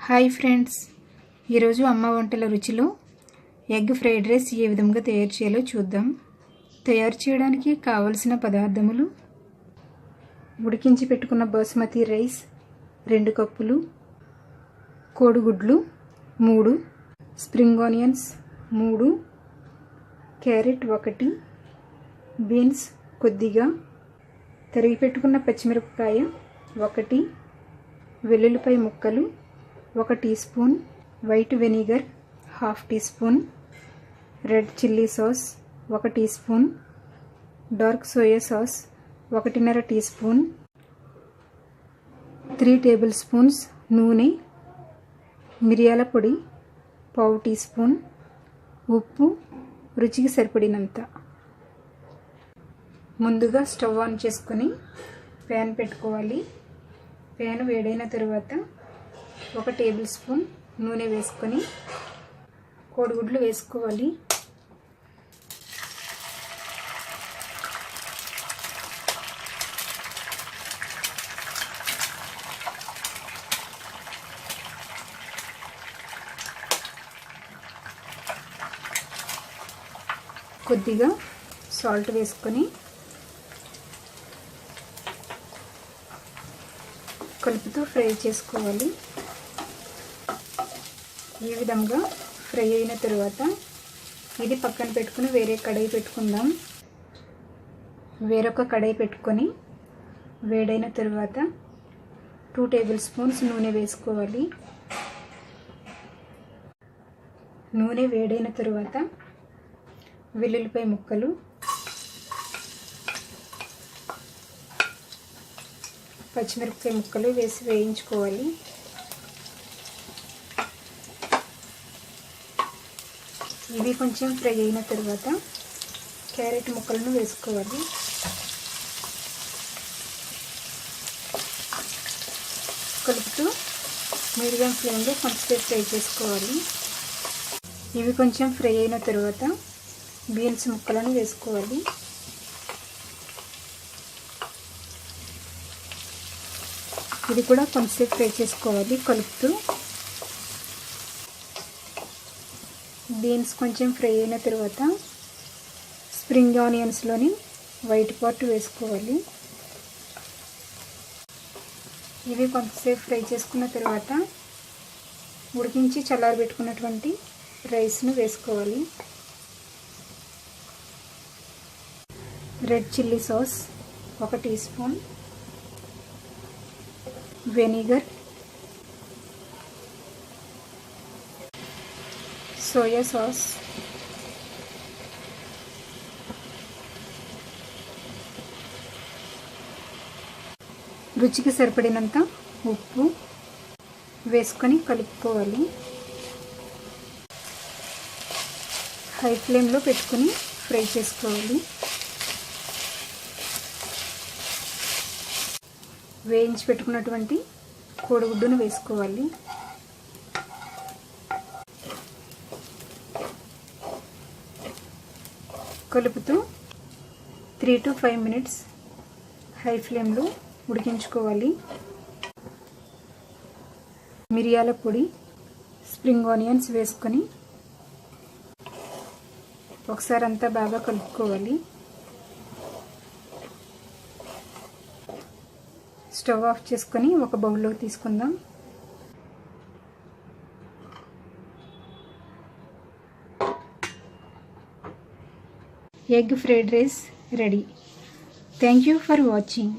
Hi friends, ఈరోజు అమ్మ వంటల రుచిలో ఎగ్ ఫ్రైడ్ రైస్ ఏ విధంగా తయారు చేయాలో చూద్దాం. తయారు చేయడానికి కావలసిన పదార్థములు: ఉడికించి పెట్టుకున్న బాస్మతి రైస్ 2 కప్పులు, కోడిగుడ్లు 3, స్ప్రింగ్ ఆనియన్స్ 3, క్యారెట్ 1, బీన్స్ కొద్దిగా, తరిగి పెట్టుకున్న పచ్చిమిరపకాయ 1, వెల్లుల్లిపాయ ముక్కలు 1 teaspoon, white vinegar 1/2 teaspoon, red chilli sauce 1 teaspoon, dark soya sauce 1.5 teaspoon, 3 tablespoons నూనె, మిరియాల పొడి 1/2 టీ స్పూన్, ఉప్పు రుచికి సరిపడినంత. ముందుగా స్టవ్ ఆన్ చేసుకొని ప్యాన్ పెట్టుకోవాలి. ప్యాన్ వేడైన తర్వాత 1 టేబుల్ స్పూన్ నూనె వేసుకొని కోడిగుడ్లు వేసుకోవాలి. కొద్దిగా సాల్ట్ వేసుకొని కలుపుతూ ఫ్రై చేసుకోవాలి. ఈ విధంగా ఫ్రై అయిన తర్వాత ఇది పక్కన పెట్టుకుని వేరే కడాయి పెట్టుకుందాం. వేరొక కడాయి పెట్టుకొని వేడైన తర్వాత 2 టేబుల్ స్పూన్స్ నూనె వేసుకోవాలి. నూనె వేడైన తర్వాత వెల్లుల్లిపాయ ముక్కలు, పచ్చిమిరపకాయ ముక్కలు వేసి వేయించుకోవాలి. ఇవి కొంచెం ఫ్రై అయిన తర్వాత క్యారెట్ ముక్కలను వేసుకోవాలి. కలుపుతూ మీడియం ఫ్లేమ్లో కొంచెం ఫ్రై చేసుకోవాలి. ఇవి కొంచెం ఫ్రై అయిన తర్వాత బీన్స్ ముక్కలను వేసుకోవాలి. ఇది కూడా కొంచెం ఫ్రై చేసుకోవాలి కలుపుతూ. బీన్స్ కొంచెం ఫ్రై అయిన తర్వాత స్ప్రింగ్ ఆనియన్స్లోని వైట్ పార్ట్ వేసుకోవాలి. ఇవి కొంచెం ఫ్రై చేసుకున్న తర్వాత ఉడికించి చల్లారబెట్టుకున్నటువంటి రైస్ను వేసుకోవాలి. Red chilli sauce 1 teaspoon, vinegar, soya sauce, రుచికి సరిపడినంత ఉప్పు వేసుకొని కలుపుకోవాలి. హై ఫ్లేమ్లో పెట్టుకొని ఫ్రై చేసుకోవాలి. వేయించి పెట్టుకున్నటువంటి కోడిగుడ్డును వేసుకోవాలి. కలుపుతూ 3 to 5 మినిట్స్ హై ఫ్లేమ్లో ఉడికించుకోవాలి. మిరియాల పొడి, స్ప్రింగ్ ఆనియన్స్ వేసుకొని ఒకసారి అంతా బాగా కలుపుకోవాలి. స్టవ్ ఆఫ్ చేసుకొని ఒక బౌల్లో తీసుకుందాం. Egg fried rice ready. Thank you for watching.